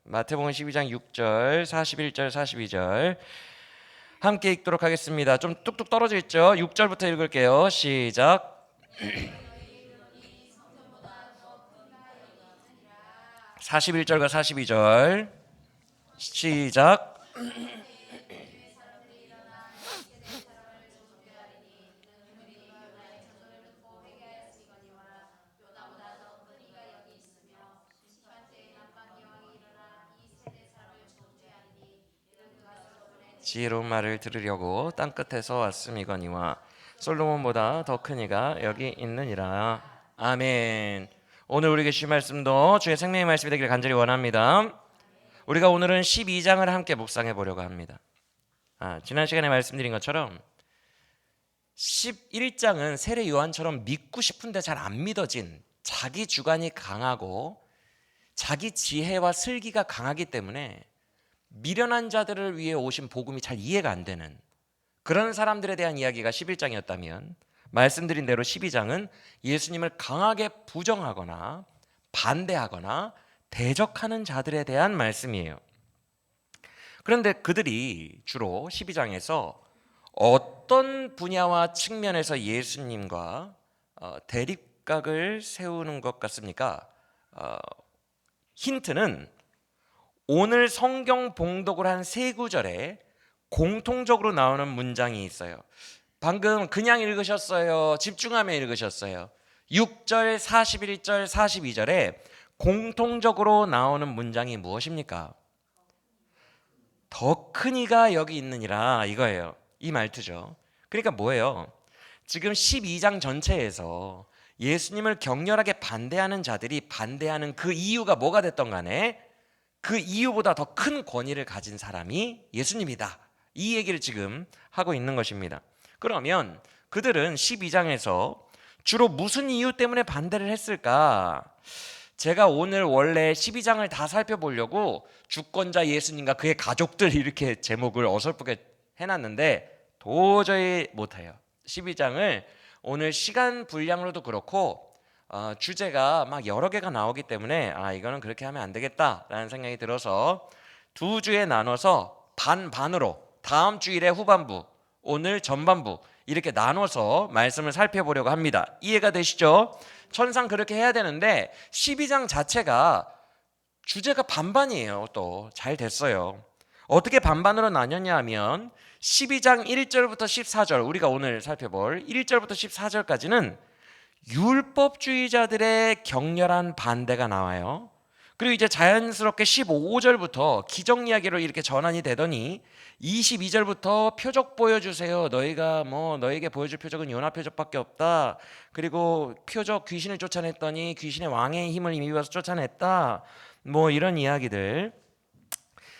마태복음 12장 6절, 41절, 42절 함께 읽도록 하겠습니다. 좀 뚝뚝 떨어져 있죠? 6절부터 읽을게요. 시작. 41절과 42절 시작. 지혜로운 말을 들으려고 땅끝에서 왔음이거니와 솔로몬보다 더 큰 이가 여기 있느니라. 아멘. 오늘 우리에게 주신 말씀도 주의 생명의 말씀이 되기를 간절히 원합니다. 우리가 오늘은 12장을 함께 묵상해 보려고 합니다. 지난 시간에 말씀드린 것처럼 11장은 세례 요한처럼 믿고 싶은데 잘 안 믿어진, 자기 주관이 강하고 자기 지혜와 슬기가 강하기 때문에 미련한 자들을 위해 오신 복음이 잘 이해가 안 되는 그런 사람들에 대한 이야기가 11장이었다면, 말씀드린 대로 12장은 예수님을 강하게 부정하거나 반대하거나 대적하는 자들에 대한 말씀이에요. 그런데 그들이 주로 12장에서 어떤 분야와 측면에서 예수님과 대립각을 세우는 것 같습니까? 힌트는 오늘 성경 봉독을 한 세 구절에 공통적으로 나오는 문장이 있어요. 방금 그냥 읽으셨어요? 집중하며 읽으셨어요? 6절, 41절, 42절에 공통적으로 나오는 문장이 무엇입니까? 더 큰 이가 여기 있느니라, 이거예요. 이 말투죠. 그러니까 뭐예요? 지금 12장 전체에서 예수님을 격렬하게 반대하는 자들이 반대하는 그 이유가 뭐가 됐던 간에 그 이유보다 더 큰 권위를 가진 사람이 예수님이다, 이 얘기를 지금 하고 있는 것입니다. 그러면 그들은 12장에서 주로 무슨 이유 때문에 반대를 했을까? 제가 오늘 원래 12장을 다 살펴보려고 주권자 예수님과 그의 가족들 이렇게 제목을 어설프게 해놨는데 도저히 못해요. 12장을 오늘 시간 분량으로도 그렇고 주제가 막 여러 개가 나오기 때문에 이거는 그렇게 하면 안 되겠다라는 생각이 들어서 두 주에 나눠서 반반으로 다음 주일에 후반부, 오늘 전반부 이렇게 나눠서 말씀을 살펴보려고 합니다. 이해가 되시죠? 천상 그렇게 해야 되는데 12장 자체가 주제가 반반이에요. 또 잘 됐어요. 어떻게 반반으로 나뉘었냐 하면 12장 1절부터 14절, 우리가 오늘 살펴볼 1절부터 14절까지는 율법주의자들의 격렬한 반대가 나와요. 그리고 이제 자연스럽게 15절부터 기적 이야기로 이렇게 전환이 되더니 22절부터 표적 보여주세요. 너희가 너에게 보여줄 표적은 요나 표적밖에 없다. 그리고 표적, 귀신을 쫓아냈더니 귀신의 왕의 힘을 힘입어서 쫓아냈다. 이런 이야기들,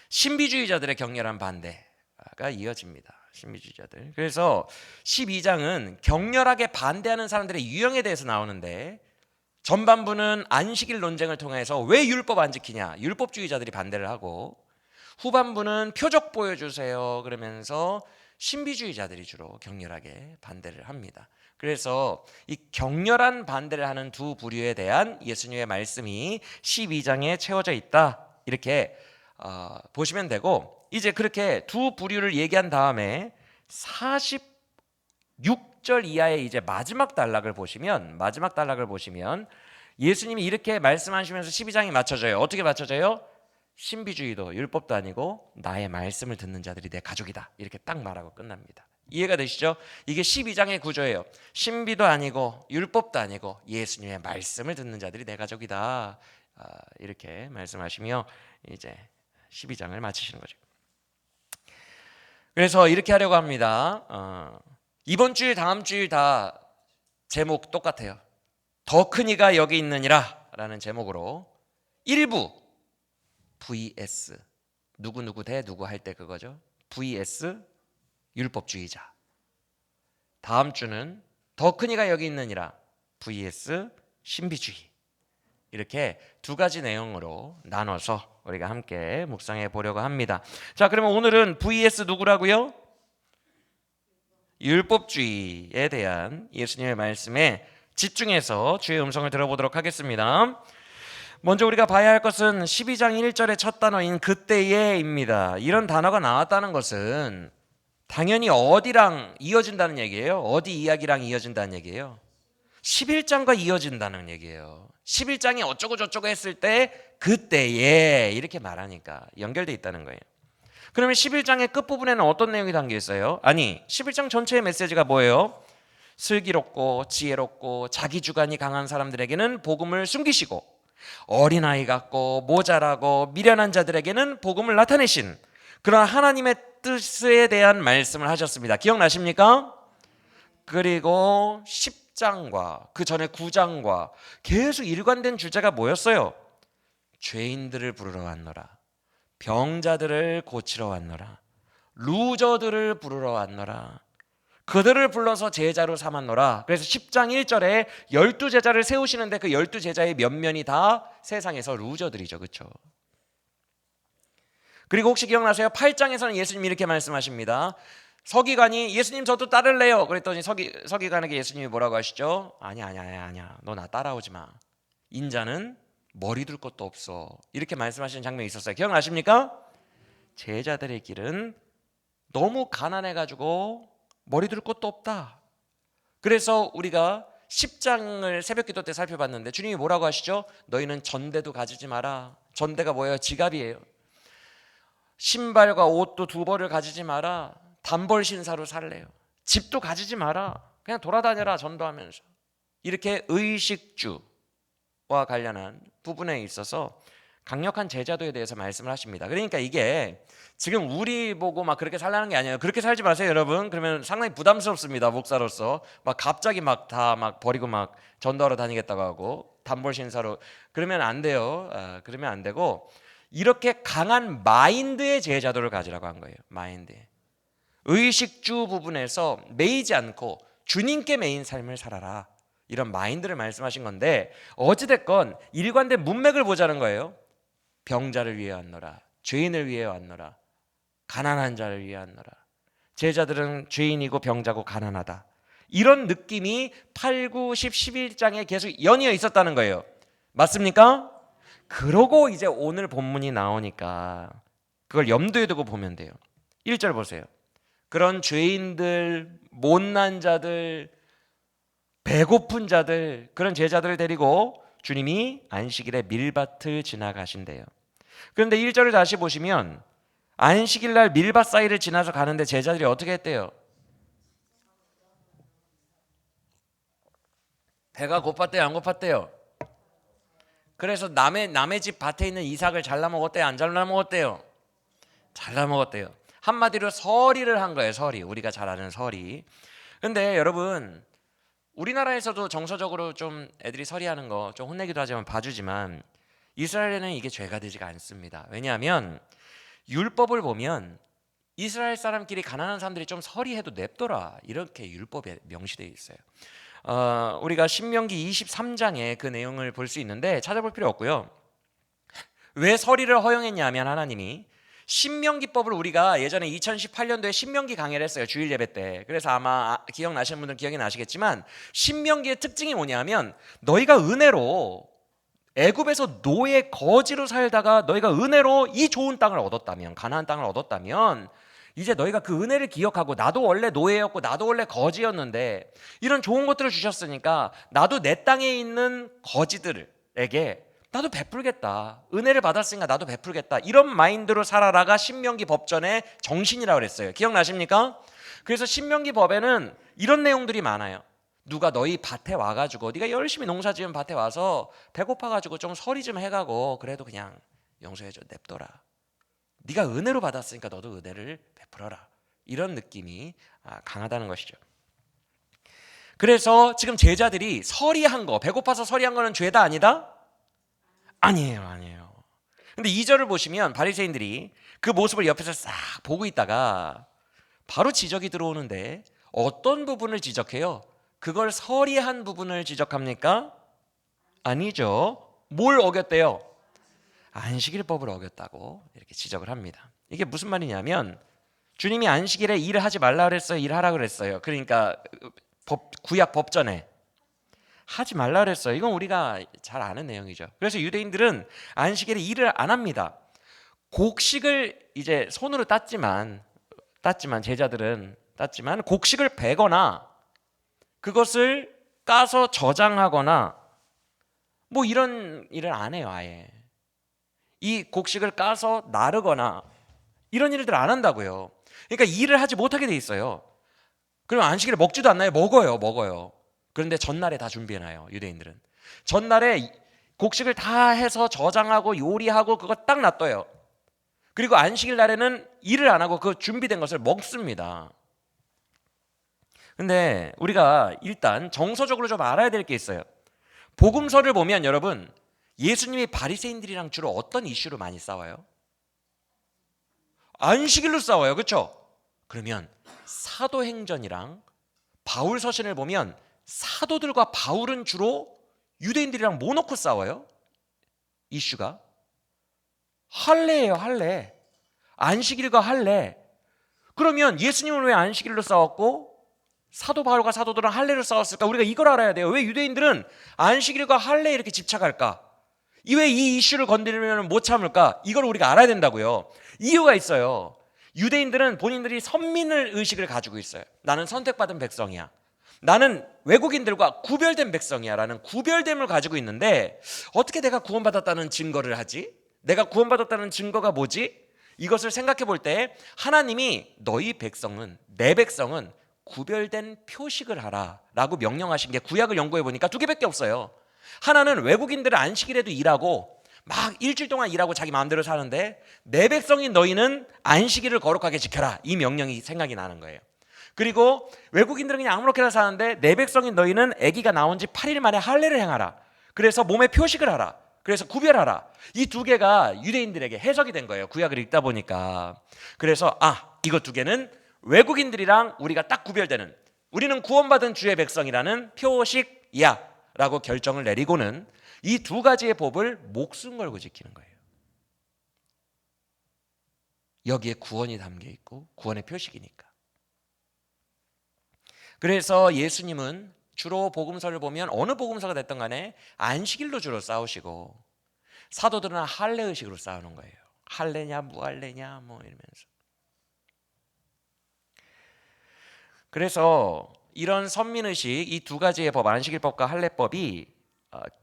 신비주의자들의 격렬한 반대가 이어집니다. 신비주의자들. 그래서 12장은 격렬하게 반대하는 사람들의 유형에 대해서 나오는데, 전반부는 안식일 논쟁을 통해서 왜 율법 안 지키냐, 율법주의자들이 반대를 하고, 후반부는 표적 보여주세요 그러면서 신비주의자들이 주로 격렬하게 반대를 합니다. 그래서 이 격렬한 반대를 하는 두 부류에 대한 예수님의 말씀이 12장에 채워져 있다, 이렇게 보시면 되고, 이제 그렇게 두 부류를 얘기한 다음에 46절 이하의 이제 마지막 단락을 보시면 예수님이 이렇게 말씀하시면서 12장이 맞춰져요. 어떻게 맞춰져요? 신비주의도 율법도 아니고 나의 말씀을 듣는 자들이 내 가족이다, 이렇게 딱 말하고 끝납니다. 이해가 되시죠? 이게 12장의 구조예요. 신비도 아니고 율법도 아니고 예수님의 말씀을 듣는 자들이 내 가족이다, 이렇게 말씀하시며 이제 12장을 마치시는 거죠. 그래서 이렇게 하려고 합니다. 이번 주일 다음 주일 다 제목 똑같아요. 더 큰 이가 여기 있느니라 라는 제목으로 일부 vs 누구 대 누구 할 때 그거죠. vs 율법주의자. 다음 주는 더 큰 이가 여기 있느니라 vs 신비주의. 이렇게 두 가지 내용으로 나눠서 우리가 함께 묵상해 보려고 합니다. 자, 그러면 오늘은 vs 누구라고요? 율법주의에 대한 예수님의 말씀에 집중해서 주의 음성을 들어보도록 하겠습니다. 먼저 우리가 봐야 할 것은 12장 1절의 첫 단어인 그때에입니다. 이런 단어가 나왔다는 것은 당연히 어디랑 이어진다는 얘기예요? 어디 이야기랑 이어진다는 얘기예요? 11장과 이어진다는 얘기예요. 11장이 어쩌고 저쩌고 했을 때 그때에 이렇게 말하니까 연결돼 있다는 거예요. 그러면 11장의 끝부분에는 어떤 내용이 담겨 있어요? 아니, 11장 전체의 메시지가 뭐예요? 슬기롭고 지혜롭고 자기 주관이 강한 사람들에게는 복음을 숨기시고 어린아이 같고 모자라고 미련한 자들에게는 복음을 나타내신 그런 하나님의 뜻에 대한 말씀을 하셨습니다. 기억나십니까? 그리고 10장과 그 전에 9장과 계속 일관된 주제가 뭐였어요? 죄인들을 부르러 왔노라, 병자들을 고치러 왔노라, 루저들을 부르러 왔노라, 그들을 불러서 제자로 삼았노라. 그래서 10장 1절에 12제자를 세우시는데 그 12제자의 면면이 다 세상에서 루저들이죠. 그렇죠? 그리고 혹시 기억나세요? 8장에서는 예수님이 이렇게 말씀하십니다. 서기관이 예수님 저도 따를래요. 그랬더니 서기관에게 예수님이 뭐라고 하시죠? 아니야. 너 나 따라오지 마. 인자는 머리 둘 것도 없어. 이렇게 말씀하시는 장면이 있었어요. 기억나십니까? 제자들의 길은 너무 가난해가지고 머리 둘 것도 없다. 그래서 우리가 10장을 새벽기도 때 살펴봤는데 주님이 뭐라고 하시죠? 너희는 전대도 가지지 마라. 전대가 뭐예요? 지갑이에요. 신발과 옷도 두 벌을 가지지 마라. 단벌 신사로 살래요. 집도 가지지 마라. 그냥 돌아다녀라. 전도하면서. 이렇게 의식주와 관련한 부분에 있어서 강력한 제자도에 대해서 말씀을 하십니다. 그러니까 이게 지금 우리 보고 막 그렇게 살라는 게 아니에요. 그렇게 살지 마세요, 여러분. 그러면 상당히 부담스럽습니다, 목사로서. 막 갑자기 막 다 막 버리고 막 전도하러 다니겠다고 하고 단벌 신사로 그러면 안 돼요. 그러면 안 되고 이렇게 강한 마인드의 제자도를 가지라고 한 거예요. 마인드. 의식주 부분에서 매이지 않고 주님께 매인 삶을 살아라. 이런 마인드를 말씀하신 건데 어찌됐건 일관된 문맥을 보자는 거예요. 병자를 위해 왔노라, 죄인을 위해 왔노라, 가난한 자를 위해 왔노라. 제자들은 죄인이고 병자고 가난하다. 이런 느낌이 8, 9, 10, 11장에 계속 연이어 있었다는 거예요. 맞습니까? 그러고 이제 오늘 본문이 나오니까 그걸 염두에 두고 보면 돼요. 1절 보세요. 그런 죄인들, 못난 자들, 배고픈 자들, 그런 제자들을 데리고 주님이 안식일에 밀밭을 지나가신대요. 그런데 1절을 다시 보시면 안식일 날 밀밭 사이를 지나서 가는데 제자들이 어떻게 했대요? 배가 고팠대요, 안 고팠대요? 그래서 남의 집 밭에 있는 이삭을 잘라 먹었대요, 안 잘라 먹었대요? 잘라 먹었대요. 한마디로 서리를 한 거예요. 서리. 우리가 잘 아는 서리. 근데 여러분, 우리나라에서도 정서적으로 좀 애들이 서리하는 거 좀 혼내기도 하지만 봐주지만 이스라엘에는 이게 죄가 되지가 않습니다. 왜냐하면 율법을 보면 이스라엘 사람끼리 가난한 사람들이 좀 서리해도 냅둬라, 이렇게 율법에 명시되어 있어요. 우리가 신명기 23장에 그 내용을 볼 수 있는데 찾아볼 필요 없고요. 왜 서리를 허용했냐면 하나님이 신명기법을 우리가 예전에 2018년도에 신명기 강의를 했어요. 주일 예배 때. 그래서 아마 기억나시는 분들은 기억이 나시겠지만 신명기의 특징이 뭐냐면 너희가 은혜로 애굽에서 노예 거지로 살다가 너희가 은혜로 이 좋은 땅을 얻었다면, 가나안 땅을 얻었다면 이제 너희가 그 은혜를 기억하고 나도 원래 노예였고 나도 원래 거지였는데 이런 좋은 것들을 주셨으니까 나도 내 땅에 있는 거지들에게 나도 베풀겠다. 은혜를 받았으니까 나도 베풀겠다. 이런 마인드로 살아라가 신명기 법전의 정신이라고 그랬어요. 기억나십니까? 그래서 신명기 법에는 이런 내용들이 많아요. 누가 너희 밭에 와가지고 네가 열심히 농사 지은 밭에 와서 배고파가지고 좀 서리 좀 해가고 그래도 그냥 용서해줘, 냅둬라. 네가 은혜로 받았으니까 너도 은혜를 베풀어라. 이런 느낌이 강하다는 것이죠. 그래서 지금 제자들이 서리한 거, 배고파서 서리한 거는 죄다 아니다? 아니에요. 근데 2절을 보시면 바리새인들이 그 모습을 옆에서 싹 보고 있다가 바로 지적이 들어오는데 어떤 부분을 지적해요? 그걸 서리한 부분을 지적합니까? 아니죠. 뭘 어겼대요? 안식일법을 어겼다고 이렇게 지적을 합니다. 이게 무슨 말이냐면 주님이 안식일에 일을 하지 말라 그랬어요, 일하라 그랬어요. 그러니까 구약 법전에 하지 말라 그랬어요. 이건 우리가 잘 아는 내용이죠. 그래서 유대인들은 안식일에 일을 안 합니다. 곡식을 이제 손으로 땄지만 제자들은 땄지만 곡식을 베거나 그것을 까서 저장하거나 뭐 이런 일을 안 해요. 아예 이 곡식을 까서 나르거나 이런 일들 안 한다고요. 그러니까 일을 하지 못하게 돼 있어요. 그럼 안식일에 먹지도 않나요? 먹어요. 그런데 전날에 다 준비해놔요. 유대인들은 전날에 곡식을 다 해서 저장하고 요리하고 그거 딱 놔둬요. 그리고 안식일 날에는 일을 안 하고 그 준비된 것을 먹습니다. 근데 우리가 일단 정서적으로 좀 알아야 될 게 있어요. 복음서를 보면 여러분, 예수님이 바리새인들이랑 주로 어떤 이슈로 많이 싸워요? 안식일로 싸워요. 그렇죠? 그러면 사도행전이랑 바울 서신을 보면 사도들과 바울은 주로 유대인들이랑 뭐 놓고 싸워요? 이슈가 할례예요. 할례. 안식일과 할례. 그러면 예수님은 왜 안식일로 싸웠고 사도 바울과 사도들은 할례로 싸웠을까? 우리가 이걸 알아야 돼요. 왜 유대인들은 안식일과 할례에 이렇게 집착할까? 왜 이 이슈를 건드리면 못 참을까? 이걸 우리가 알아야 된다고요. 이유가 있어요. 유대인들은 본인들이 선민을 의식을 가지고 있어요. 나는 선택받은 백성이야. 나는 외국인들과 구별된 백성이야 라는 구별됨을 가지고 있는데 어떻게 내가 구원받았다는 증거를 하지? 내가 구원받았다는 증거가 뭐지? 이것을 생각해 볼 때 하나님이 너희 백성은, 내 백성은 구별된 표식을 하라 라고 명령하신 게 구약을 연구해 보니까 두 개밖에 없어요. 하나는 외국인들은 안식일에도 일하고 막 일주일 동안 일하고 자기 마음대로 사는데 내 백성인 너희는 안식일을 거룩하게 지켜라, 이 명령이 생각이 나는 거예요. 그리고 외국인들은 그냥 아무렇게나 사는데 내 백성인 너희는 아기가 나온 지 8일 만에 할례를 행하라. 그래서 몸에 표식을 하라. 그래서 구별하라. 이 두 개가 유대인들에게 해석이 된 거예요. 구약을 읽다 보니까. 그래서 이거 두 개는 외국인들이랑 우리가 딱 구별되는, 우리는 구원받은 주의 백성이라는 표식이야 라고 결정을 내리고는 이 두 가지의 법을 목숨 걸고 지키는 거예요. 여기에 구원이 담겨 있고 구원의 표식이니까. 그래서 예수님은 주로 복음서를 보면 어느 복음서가 됐든 간에 안식일로 주로 싸우시고 사도들은 할례 의식으로 싸우는 거예요. 할례냐 무할례냐 뭐 이러면서. 그래서 이런 선민의식, 이 두 가지의 법, 안식일법과 할례법이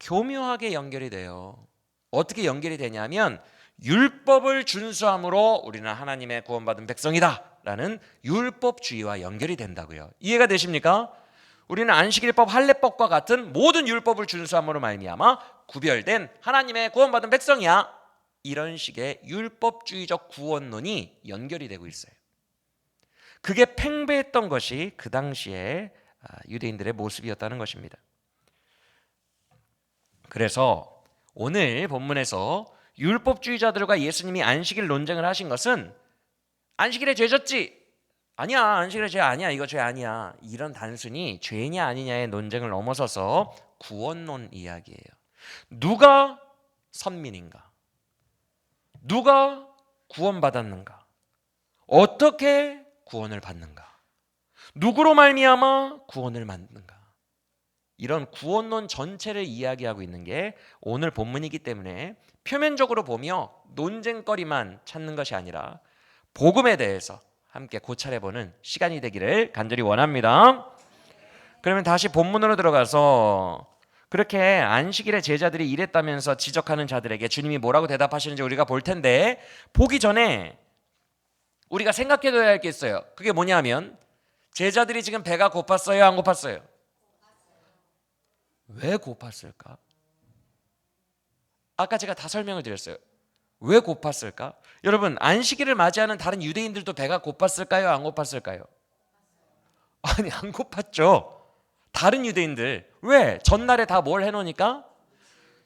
교묘하게 연결이 돼요. 어떻게 연결이 되냐면 율법을 준수함으로 우리는 하나님의 구원받은 백성이다 라는 율법주의와 연결이 된다고요. 이해가 되십니까? 우리는 안식일법, 할례법과 같은 모든 율법을 준수함으로 말미암아 구별된 하나님의 구원받은 백성이야. 이런 식의 율법주의적 구원론이 연결이 되고 있어요. 그게 팽배했던 것이 그 당시에 유대인들의 모습이었다는 것입니다. 그래서 오늘 본문에서 율법주의자들과 예수님이 안식일 논쟁을 하신 것은 안식일에 죄 졌지? 아니야, 안식일에 죄 아니야, 이거 죄 아니야, 이런 단순히 죄냐 아니냐의 논쟁을 넘어서서 구원론 이야기예요. 누가 선민인가? 누가 구원받았는가? 어떻게 구원을 받는가? 누구로 말미암아 구원을 받는가? 이런 구원론 전체를 이야기하고 있는 게 오늘 본문이기 때문에 표면적으로 보며 논쟁거리만 찾는 것이 아니라 복음에 대해서 함께 고찰해보는 시간이 되기를 간절히 원합니다. 그러면 다시 본문으로 들어가서 그렇게 안식일에 제자들이 일했다면서 지적하는 자들에게 주님이 뭐라고 대답하시는지 우리가 볼 텐데, 보기 전에 우리가 생각해둬야 할 게 있어요. 그게 뭐냐면 제자들이 지금 배가 고팠어요, 안 고팠어요? 왜 고팠을까? 아까 제가 다 설명을 드렸어요. 왜 고팠을까? 여러분, 안식일을 맞이하는 다른 유대인들도 배가 고팠을까요, 안 고팠을까요? 아니, 안 고팠죠. 다른 유대인들. 왜? 전날에 다 뭘 해놓으니까?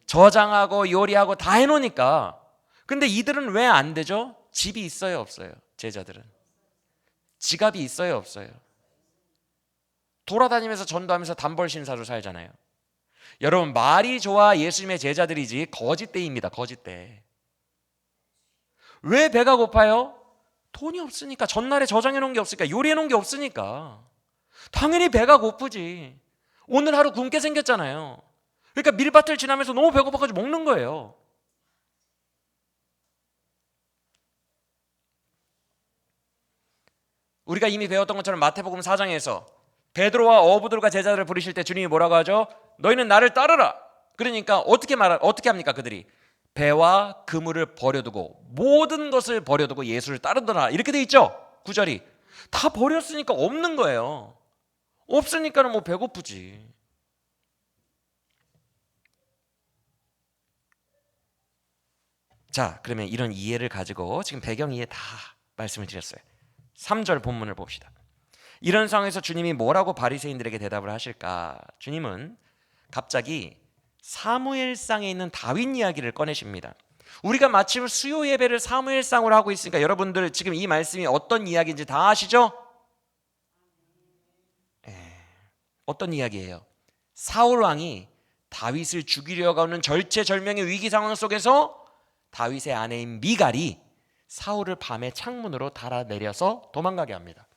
저장하고 요리하고 다 해놓으니까. 근데 이들은 왜 안 되죠? 집이 있어요, 없어요? 제자들은 지갑이 있어요, 없어요? 돌아다니면서 전도하면서 단벌 신사로 살잖아요. 여러분, 말이 좋아 예수님의 제자들이지 거짓대입니다. 거짓대. 왜 배가 고파요? 돈이 없으니까. 전날에 저장해 놓은 게 없으니까. 요리해 놓은 게 없으니까. 당연히 배가 고프지. 오늘 하루 굶게 생겼잖아요. 그러니까 밀밭을 지나면서 너무 배고파가지고 먹는 거예요. 우리가 이미 배웠던 것처럼 마태복음 4장에서 베드로와 어부들과 제자들을 부르실 때 주님이 뭐라고 하죠? 너희는 나를 따르라. 그러니까 어떻게 합니까? 그들이 배와 그물을 버려두고 모든 것을 버려두고 예수를 따르더라. 이렇게 돼 있죠. 구절이 다 버렸으니까 없는 거예요. 없으니까는 뭐 배고프지. 자, 그러면 이런 이해를 가지고 지금 배경 이해 다 말씀을 드렸어요. 3절 본문을 봅시다. 이런 상황에서 주님이 뭐라고 바리새인들에게 대답을 하실까? 주님은 갑자기 사무엘상에 있는 다윗 이야기를 꺼내십니다. 우리가 마침 수요 예배를 사무엘상으로 하고 있으니까 여러분들 지금 이 말씀이 어떤 이야기인지 다 아시죠? 어떤 이야기예요? 사울 왕이 다윗을 죽이려고 하는 절체절명의 위기 상황 속에서 다윗의 아내인 미갈이 사울을 밤에 창문으로 달아내려서 도망가게 합니다.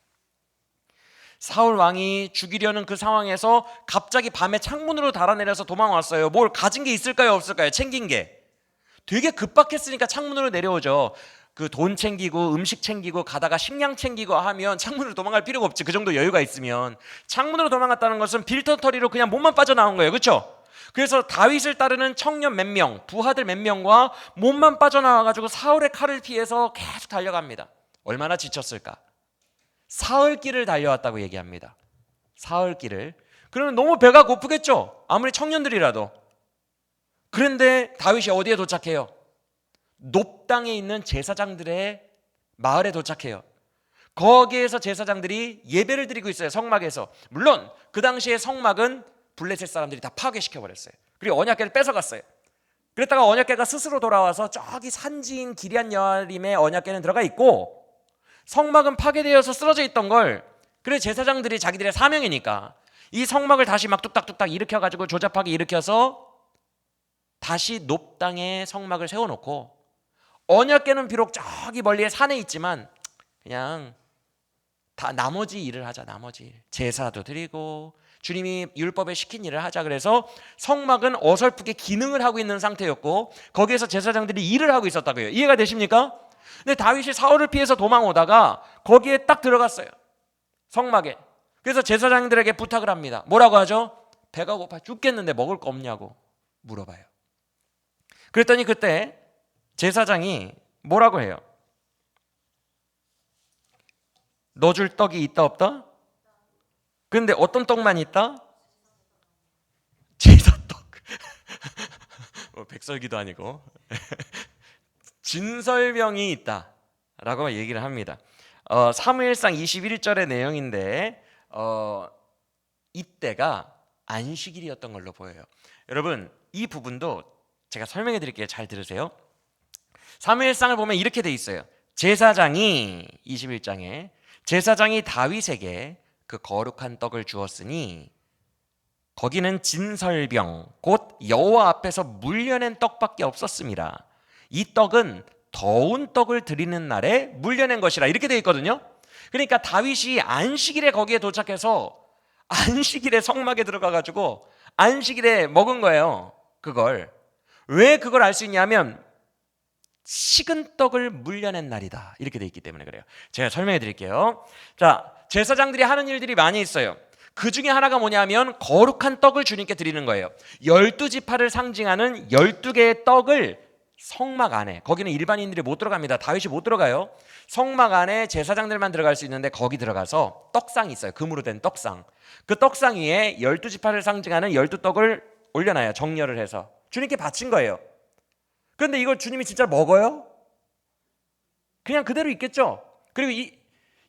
사울 왕이 죽이려는 그 상황에서 갑자기 밤에 창문으로 달아내려서 도망왔어요. 뭘 가진 게 있을까요? 없을까요? 챙긴 게 되게 급박했으니까 창문으로 내려오죠. 그 돈 챙기고 음식 챙기고 가다가 식량 챙기고 하면 창문으로 도망갈 필요가 없지. 그 정도 여유가 있으면. 창문으로 도망갔다는 것은 빌터터리로 그냥 몸만 빠져나온 거예요. 그렇죠? 그래서 다윗을 따르는 청년 몇 명, 부하들 몇 명과 몸만 빠져나와가지고 사울의 칼을 피해서 계속 달려갑니다. 얼마나 지쳤을까? 사흘길을 달려왔다고 얘기합니다. 사흘길을. 그러면 너무 배가 고프겠죠? 아무리 청년들이라도. 그런데 다윗이 어디에 도착해요? 높당에 있는 제사장들의 마을에 도착해요. 거기에서 제사장들이 예배를 드리고 있어요. 성막에서. 물론 그 당시에 성막은 블레셋 사람들이 다 파괴시켜버렸어요. 그리고 언약궤를 뺏어갔어요. 그랬다가 언약궤가 스스로 돌아와서 저기 산지인 기럇 여아림의 언약궤는 들어가 있고 성막은 파괴되어서 쓰러져 있던 걸, 그래서 제사장들이 자기들의 사명이니까 이 성막을 다시 막 뚝딱뚝딱 일으켜가지고 조잡하게 일으켜서 다시 높당에 성막을 세워놓고, 언약궤는 비록 저기 멀리에 산에 있지만 그냥 다 나머지 일을 하자. 나머지 일, 제사도 드리고 주님이 율법에 시킨 일을 하자. 그래서 성막은 어설프게 기능을 하고 있는 상태였고 거기에서 제사장들이 일을 하고 있었다고요. 이해가 되십니까? 근데 다윗이 사울을 피해서 도망오다가 거기에 딱 들어갔어요. 성막에. 그래서 제사장들에게 부탁을 합니다. 뭐라고 하죠? 배가 고파 죽겠는데 먹을 거 없냐고 물어봐요. 그랬더니 그때 제사장이 뭐라고 해요? 너 줄 떡이 있다 없다? 근데 어떤 떡만 있다? 제사떡. 백설기도 아니고 진설병이 있다라고 얘기를 합니다. 사무엘상 21절의 내용인데 이때가 안식일이었던 걸로 보여요. 여러분 이 부분도 제가 설명해 드릴게요. 잘 들으세요. 사무엘상을 보면 이렇게 돼 있어요. 제사장이 21장에 제사장이 다윗에게 그 거룩한 떡을 주었으니 거기는 진설병 곧 여호와 앞에서 물려낸 떡밖에 없었습니다. 이 떡은 더운 떡을 드리는 날에 물려낸 것이라 이렇게 되어 있거든요. 그러니까 다윗이 안식일에 거기에 도착해서 안식일에 성막에 들어가가지고 안식일에 먹은 거예요. 그걸 왜 그걸 알 수 있냐면 식은 떡을 물려낸 날이다 이렇게 되어 있기 때문에 그래요. 제가 설명해 드릴게요. 자, 제사장들이 하는 일들이 많이 있어요. 그 중에 하나가 뭐냐면 거룩한 떡을 주님께 드리는 거예요. 12지파를 상징하는 12개의 떡을 성막 안에, 거기는 일반인들이 못 들어갑니다. 다윗이 못 들어가요. 성막 안에 제사장들만 들어갈 수 있는데 거기 들어가서 떡상이 있어요. 금으로 된 떡상. 그 떡상 위에 12지파를 상징하는 12떡을 올려놔요. 정렬을 해서 주님께 바친 거예요. 그런데 이걸 주님이 진짜 먹어요? 그냥 그대로 있겠죠. 그리고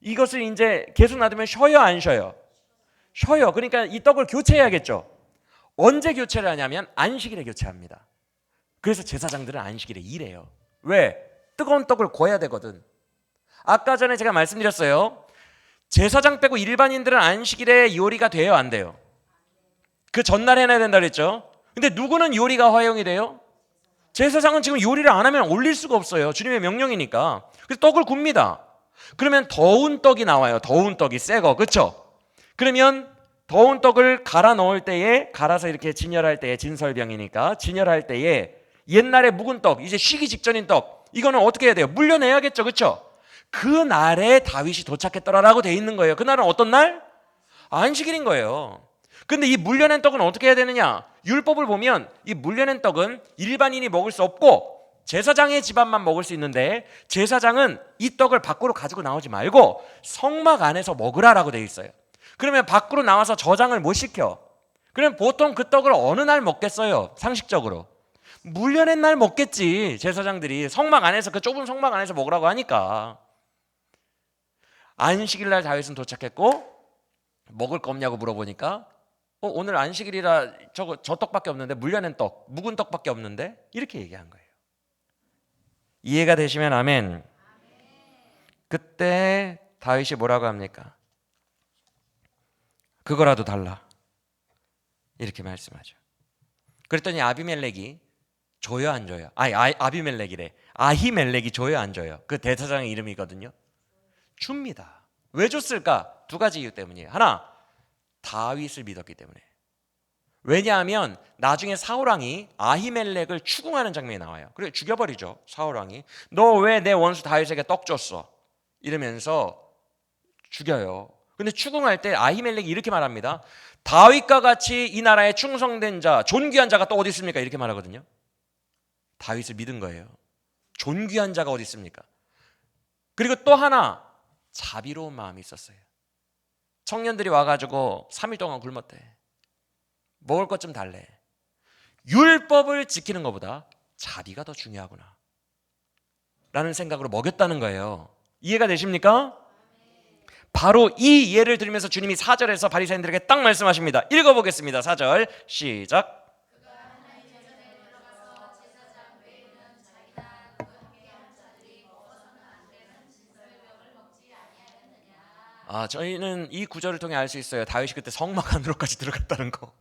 이것을 이제 계속 놔두면 쉬어요 안 쉬어요? 쉬어요. 그러니까 이 떡을 교체해야겠죠. 언제 교체를 하냐면 안식일에 교체합니다. 그래서 제사장들은 안식일에 일해요. 왜? 뜨거운 떡을 구워야 되거든. 아까 전에 제가 말씀드렸어요. 제사장 빼고 일반인들은 안식일에 요리가 돼요 안 돼요? 그 전날 해놔야 된다 그랬죠. 근데 누구는 요리가 허용이 돼요? 제사장은 지금 요리를 안 하면 올릴 수가 없어요. 주님의 명령이니까. 그래서 떡을 굽니다. 그러면 더운 떡이 나와요. 더운 떡이 새거, 그렇죠? 그러면 더운 떡을 갈아 넣을 때에, 갈아서 이렇게 진열할 때에, 진설병이니까 진열할 때에 옛날에 묵은 떡, 이제 쉬기 직전인 떡, 이거는 어떻게 해야 돼요? 물려내야겠죠, 그렇죠? 그 날에 다윗이 도착했더라라고 돼 있는 거예요. 그날은 어떤 날? 안식일인 거예요. 근데 이 물려낸 떡은 어떻게 해야 되느냐? 율법을 보면 이 물려낸 떡은 일반인이 먹을 수 없고 제사장의 집안만 먹을 수 있는데, 제사장은 이 떡을 밖으로 가지고 나오지 말고 성막 안에서 먹으라라고 돼 있어요. 그러면 밖으로 나와서 저장을 못 시켜. 그러면 보통 그 떡을 어느 날 먹겠어요? 상식적으로 물려낸 날 먹겠지. 제사장들이 성막 안에서, 그 좁은 성막 안에서 먹으라고 하니까. 안식일 날 다윗은 도착했고, 먹을 거 없냐고 물어보니까 오늘 안식일이라 저 떡밖에 없는데, 물려낸 떡, 묵은 떡밖에 없는데, 이렇게 얘기한 거예요. 이해가 되시면 아멘. 그때 다윗이 뭐라고 합니까? 그거라도 달라, 이렇게 말씀하죠. 그랬더니 아비멜렉이 줘요, 안 줘요? 아비멜렉이래. 아히멜렉이 줘요, 안 줘요? 그 대사장의 이름이거든요. 줍니다. 왜 줬을까? 두 가지 이유 때문이에요. 하나, 다윗을 믿었기 때문에. 왜냐하면 나중에 사울왕이 아히멜렉을 추궁하는 장면이 나와요. 그래, 죽여버리죠, 사울왕이. 너 왜 내 원수 다윗에게 떡 줬어? 이러면서 죽여요. 근데 추궁할 때 아히멜렉이 이렇게 말합니다. 다윗과 같이 이 나라에 충성된 자, 존귀한 자가 또 어디 있습니까? 이렇게 말하거든요. 다윗을 믿은 거예요. 존귀한 자가 어디 있습니까? 그리고 또 하나, 자비로운 마음이 있었어요. 청년들이 와가지고 3일 동안 굶었대. 먹을 것 좀 달래. 율법을 지키는 것보다 자비가 더 중요하구나 라는 생각으로 먹였다는 거예요. 이해가 되십니까? 바로 이 예를 들으면서 주님이 4절에서 바리새인들에게 딱 말씀하십니다. 읽어보겠습니다. 4절 시작. 저희는 이 구절을 통해 알 수 있어요. 다윗이 그때 성막 안으로까지 들어갔다는 거.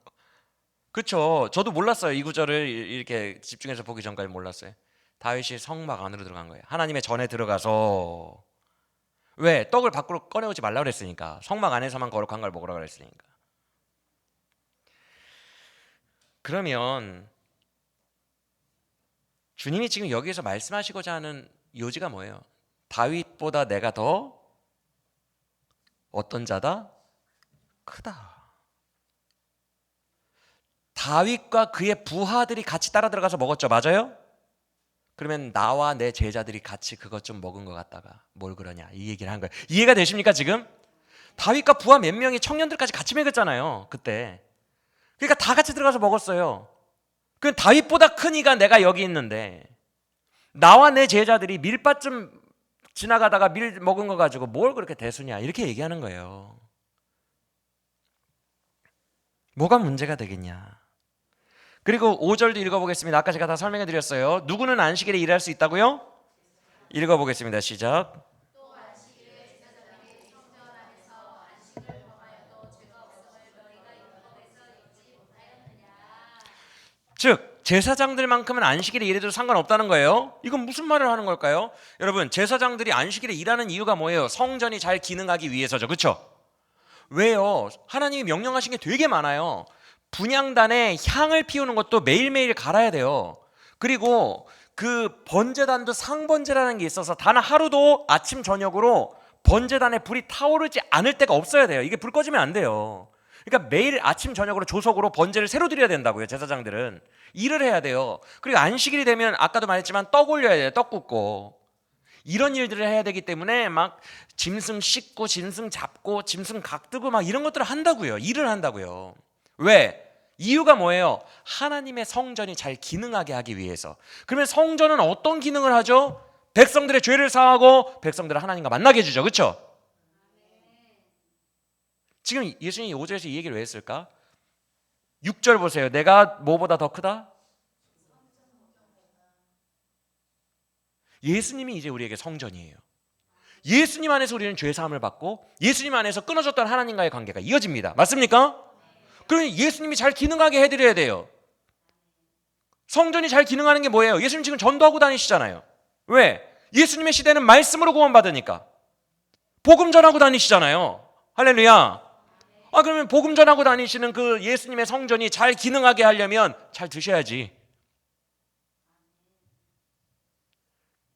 그렇죠. 저도 몰랐어요. 이 구절을 이렇게 집중해서 보기 전까지 몰랐어요. 다윗이 성막 안으로 들어간 거예요. 하나님의 전에 들어가서. 왜? 떡을 밖으로 꺼내오지 말라 그랬으니까. 성막 안에서만 거룩한 걸 먹으라 그랬으니까. 그러면 주님이 지금 여기에서 말씀하시고자 하는 요지가 뭐예요? 다윗보다 내가 더 어떤 자다? 크다. 다윗과 그의 부하들이 같이 따라 들어가서 먹었죠. 맞아요? 그러면 나와 내 제자들이 같이 그것 좀 먹은 것 같다가 뭘 그러냐, 이 얘기를 한 거예요. 이해가 되십니까 지금? 다윗과 부하 몇 명이 청년들까지 같이 먹였잖아요 그때. 그러니까 다 같이 들어가서 먹었어요. 그 다윗보다 큰 이가 내가 여기 있는데, 나와 내 제자들이 밀밭 좀 지나가다가 밀 먹은 거 가지고 뭘 그렇게 대수냐, 이렇게 얘기하는 거예요. 뭐가 문제가 되겠냐. 그리고 5절도 읽어보겠습니다. 아까 제가 다 설명해 드렸어요. 누구는 안식일에 일할 수 있다고요? 읽어보겠습니다. 시작. 즉 제사장들만큼은 안식일에 일해도 상관없다는 거예요. 이건 무슨 말을 하는 걸까요? 여러분, 제사장들이 안식일에 일하는 이유가 뭐예요? 성전이 잘 기능하기 위해서죠. 그렇죠? 왜요? 하나님이 명령하신 게 되게 많아요. 분향단에 향을 피우는 것도 매일매일 갈아야 돼요. 그리고 그 번제단도 상번제라는 게 있어서 단 하루도 아침 저녁으로 번제단에 불이 타오르지 않을 때가 없어야 돼요. 이게 불 꺼지면 안 돼요. 그러니까 매일 아침 저녁으로 조석으로 번제를 새로 드려야 된다고요. 제사장들은 일을 해야 돼요. 그리고 안식일이 되면 아까도 말했지만 떡 올려야 돼요. 떡 굽고 이런 일들을 해야 되기 때문에 막 짐승 씻고 짐승 잡고 짐승 각 뜨고 막 이런 것들을 한다고요. 일을 한다고요. 왜? 이유가 뭐예요? 하나님의 성전이 잘 기능하게 하기 위해서. 그러면 성전은 어떤 기능을 하죠? 백성들의 죄를 사하고 백성들을 하나님과 만나게 해주죠. 그렇죠? 지금 예수님이 5절에서 이 얘기를 왜 했을까? 6절 보세요. 내가 뭐보다 더 크다? 예수님이 이제 우리에게 성전이에요. 예수님 안에서 우리는 죄사함을 받고 예수님 안에서 끊어졌던 하나님과의 관계가 이어집니다. 맞습니까? 그러면 예수님이 잘 기능하게 해드려야 돼요. 성전이 잘 기능하는 게 뭐예요? 예수님 지금 전도하고 다니시잖아요. 왜? 예수님의 시대는 말씀으로 구원받으니까 복음 전하고 다니시잖아요. 할렐루야. 그러면 복음 전하고 다니시는 그 예수님의 성전이 잘 기능하게 하려면 잘 드셔야지.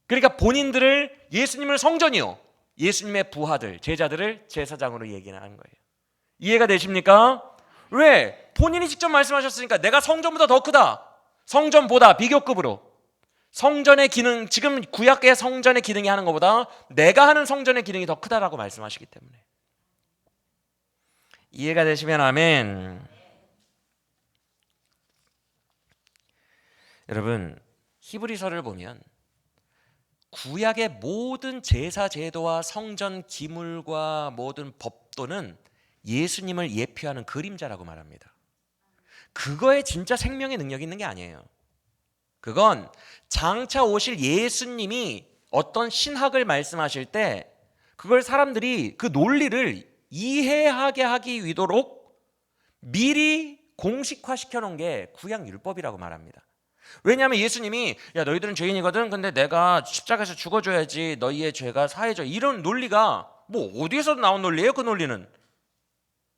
그러니까 본인들을 예수님을 성전이요, 예수님의 부하들, 제자들을 제사장으로 얘기하는 거예요. 이해가 되십니까? 왜? 본인이 직접 말씀하셨으니까 내가 성전보다 더 크다. 성전보다 비교급으로. 성전의 기능, 지금 구약의 성전의 기능이 하는 것보다 내가 하는 성전의 기능이 더 크다라고 말씀하시기 때문에. 이해가 되시면 아멘. 여러분, 히브리서를 보면 구약의 모든 제사 제도와 성전 기물과 모든 법도는 예수님을 예표하는 그림자라고 말합니다. 그거에 진짜 생명의 능력이 있는 게 아니에요. 그건 장차 오실 예수님이 어떤 신학을 말씀하실 때 그걸 사람들이 그 논리를 이해하게 하기 위도록 미리 공식화시켜 놓은 게 구약 율법이라고 말합니다. 왜냐하면 예수님이 야 너희들은 죄인이거든, 근데 내가 십자가에서 죽어줘야지 너희의 죄가 사해져, 이런 논리가 뭐 어디에서 나온 논리예요? 그 논리는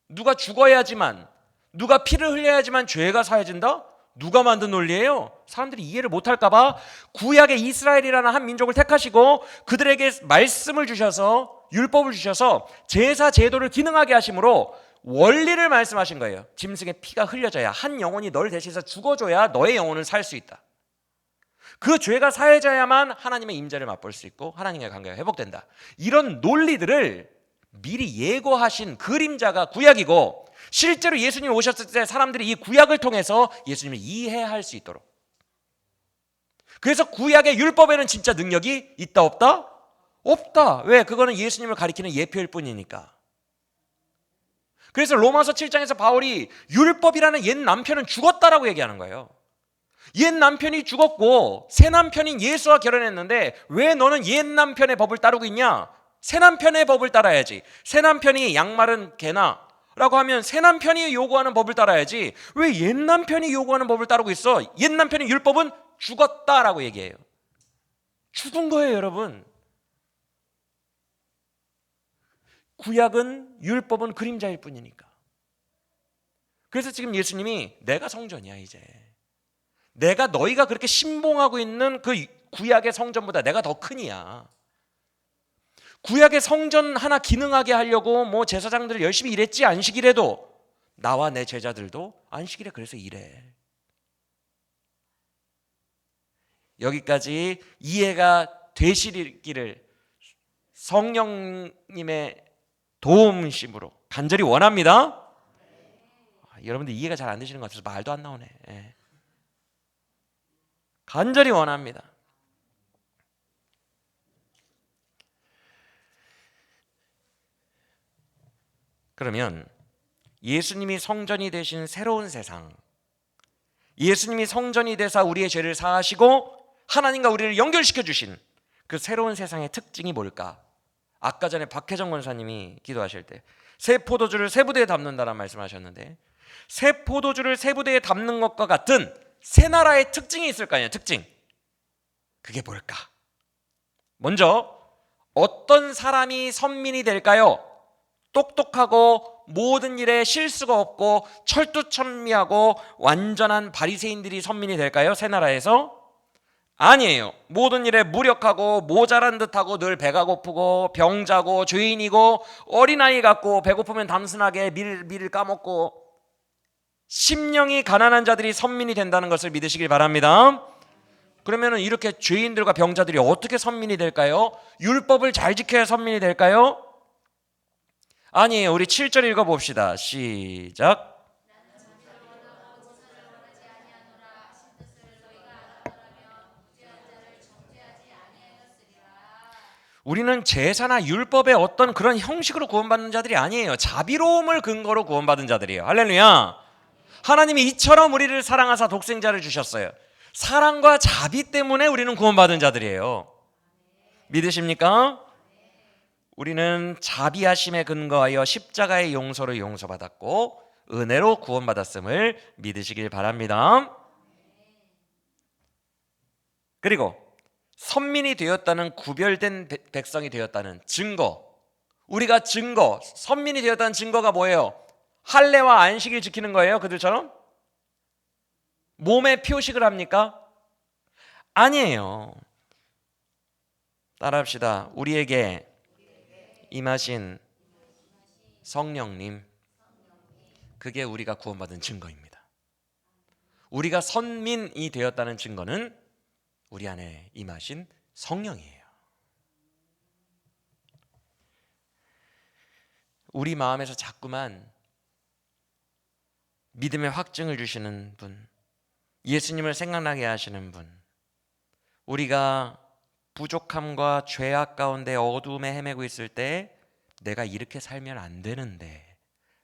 누가 죽어야지만, 누가 피를 흘려야지만 죄가 사해진다? 누가 만든 논리예요? 사람들이 이해를 못할까 봐 구약의 이스라엘이라는 한 민족을 택하시고 그들에게 말씀을 주셔서, 율법을 주셔서 제사 제도를 기능하게 하심으로 원리를 말씀하신 거예요. 짐승의 피가 흘려져야, 한 영혼이 널 대신해서 죽어줘야 너의 영혼을 살 수 있다. 그 죄가 사해져야만 하나님의 임재를 맛볼 수 있고 하나님과의 관계가 회복된다. 이런 논리들을 미리 예고하신 그림자가 구약이고, 실제로 예수님이 오셨을 때 사람들이 이 구약을 통해서 예수님을 이해할 수 있도록. 그래서 구약의 율법에는 진짜 능력이 있다 없다? 없다. 왜? 그거는 예수님을 가리키는 예표일 뿐이니까. 그래서 로마서 7장에서 바울이 율법이라는 옛 남편은 죽었다라고 얘기하는 거예요. 옛 남편이 죽었고 새 남편인 예수와 결혼했는데 왜 너는 옛 남편의 법을 따르고 있냐? 새 남편의 법을 따라야지. 새 남편이 양말은 개나 라고 하면 새 남편이 요구하는 법을 따라야지. 왜 옛 남편이 요구하는 법을 따르고 있어? 옛 남편의 율법은 죽었다라고 얘기해요. 죽은 거예요, 여러분. 구약은, 율법은 그림자일 뿐이니까. 그래서 지금 예수님이 내가 성전이야. 이제 내가 너희가 그렇게 신봉하고 있는 그 구약의 성전보다 내가 더 크니야. 구약의 성전 하나 기능하게 하려고 뭐 제사장들이 열심히 일했지. 안식일에도 나와 내 제자들도 안식일에 그래서 일해. 여기까지 이해가 되시기를 성령님의 도움심으로 간절히 원합니다. 여러분들 이해가 잘 안 되시는 것 같아서 말도 안 나오네. 간절히 원합니다. 그러면 예수님이 성전이 되신 새로운 세상, 예수님이 성전이 되사 우리의 죄를 사하시고 하나님과 우리를 연결시켜 주신 그 새로운 세상의 특징이 뭘까? 아까 전에 박혜정 권사님이 기도하실 때 새 포도주를 새 부대에 담는다라는 말씀하셨는데, 새 포도주를 새 부대에 담는 것과 같은 새 나라의 특징이 있을 거 아니에요. 특징. 그게 뭘까? 먼저 어떤 사람이 선민이 될까요? 똑똑하고 모든 일에 실수가 없고 철두철미하고 완전한 바리새인들이 선민이 될까요? 새 나라에서? 아니에요. 모든 일에 무력하고 모자란 듯하고 늘 배가 고프고 병자고 죄인이고 어린아이 같고 배고프면 담순하게 밀을 까먹고 심령이 가난한 자들이 선민이 된다는 것을 믿으시길 바랍니다. 그러면 이렇게 죄인들과 병자들이 어떻게 선민이 될까요? 율법을 잘 지켜야 선민이 될까요? 아니에요. 우리 7절 읽어봅시다. 시작. 우리는 제사나 율법의 어떤 그런 형식으로 구원받는 자들이 아니에요. 자비로움을 근거로 구원받은 자들이에요. 할렐루야. 하나님이 이처럼 우리를 사랑하사 독생자를 주셨어요. 사랑과 자비 때문에 우리는 구원받은 자들이에요. 믿으십니까? 우리는 자비하심에 근거하여 십자가의 용서로 용서받았고 은혜로 구원받았음을 믿으시길 바랍니다. 그리고 선민이 되었다는, 구별된 백성이 되었다는 증거, 우리가 선민이 되었다는 증거가 뭐예요? 할례와 안식일 지키는 거예요? 그들처럼? 몸에 표식을 합니까? 아니에요. 따라합시다. 우리에게 임하신 성령님, 그게 우리가 구원받은 증거입니다. 우리가 선민이 되었다는 증거는 우리 안에 임하신 성령이에요. 우리 마음에서 자꾸만 믿음의 확증을 주시는 분, 예수님을 생각나게 하시는 분, 우리가 부족함과 죄악 가운데 어두움에 헤매고 있을 때 내가 이렇게 살면 안 되는데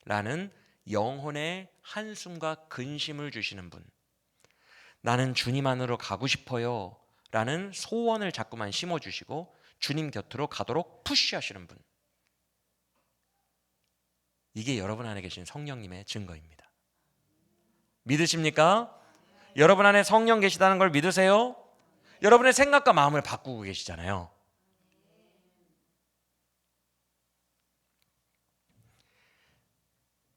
라는 영혼의 한숨과 근심을 주시는 분, 나는 주님 안으로 가고 싶어요 라는 소원을 자꾸만 심어주시고 주님 곁으로 가도록 푸시하시는 분, 이게 여러분 안에 계신 성령님의 증거입니다. 믿으십니까? 여러분 안에 성령 계시다는 걸 믿으세요? 여러분의 생각과 마음을 바꾸고 계시잖아요.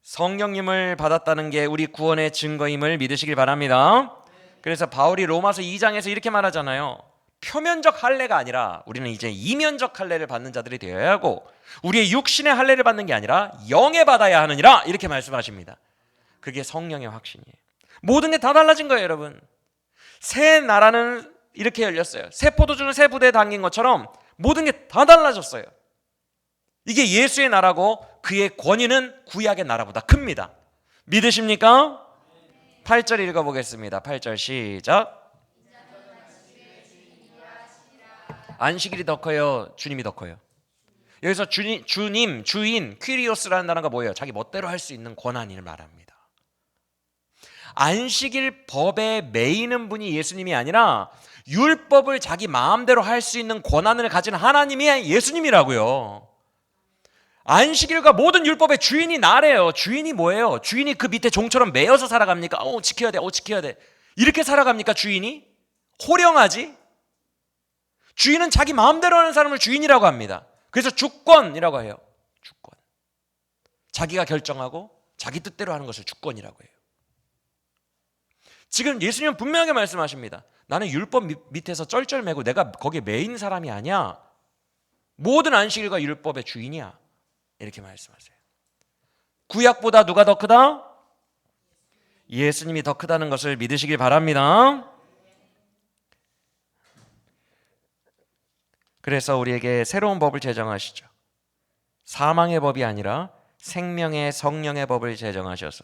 성령님을 받았다는 게 우리 구원의 증거임을 믿으시길 바랍니다. 그래서 바울이 로마서 2장에서 이렇게 말하잖아요. 표면적 할례가 아니라 우리는 이제 이면적 할례를 받는 자들이 되어야 하고 우리의 육신의 할례를 받는 게 아니라 영에 받아야 하느니라, 이렇게 말씀하십니다. 그게 성령의 확신이에요. 모든 게 다 달라진 거예요, 여러분. 새 나라는 이렇게 열렸어요. 새 포도주는 새 부대에 담긴 것처럼 모든 게 다 달라졌어요. 이게 예수의 나라고 그의 권위는 구약의 나라보다 큽니다. 믿으십니까? 8절 읽어보겠습니다. 8절 시작. 안식일이 더 커요? 주님이 더 커요? 여기서 주님, 주인, 퀴리오스라는 단어가 뭐예요? 자기 멋대로 할 수 있는 권한을 말합니다. 안식일 법에 매이는 분이 예수님이 아니라 율법을 자기 마음대로 할 수 있는 권한을 가진 하나님이 예수님이라고요. 안식일과 모든 율법의 주인이 나래요. 주인이 뭐예요? 주인이 그 밑에 종처럼 매여서 살아갑니까? 지켜야 돼, 지켜야 돼, 이렇게 살아갑니까? 주인이? 호령하지? 주인은 자기 마음대로 하는 사람을 주인이라고 합니다. 그래서 주권이라고 해요. 주권. 자기가 결정하고 자기 뜻대로 하는 것을 주권이라고 해요. 지금 예수님은 분명하게 말씀하십니다. 나는 율법 밑에서 쩔쩔매고 내가 거기에 매인 사람이 아니야. 모든 안식일과 율법의 주인이야, 이렇게 말씀하세요. 구약보다 누가 더 크다? 예수님이 더 크다는 것을 믿으시길 바랍니다. 그래서 우리에게 새로운 법을 제정하시죠. 사망의 법이 아니라 생명의 성령의 법을 제정하셔서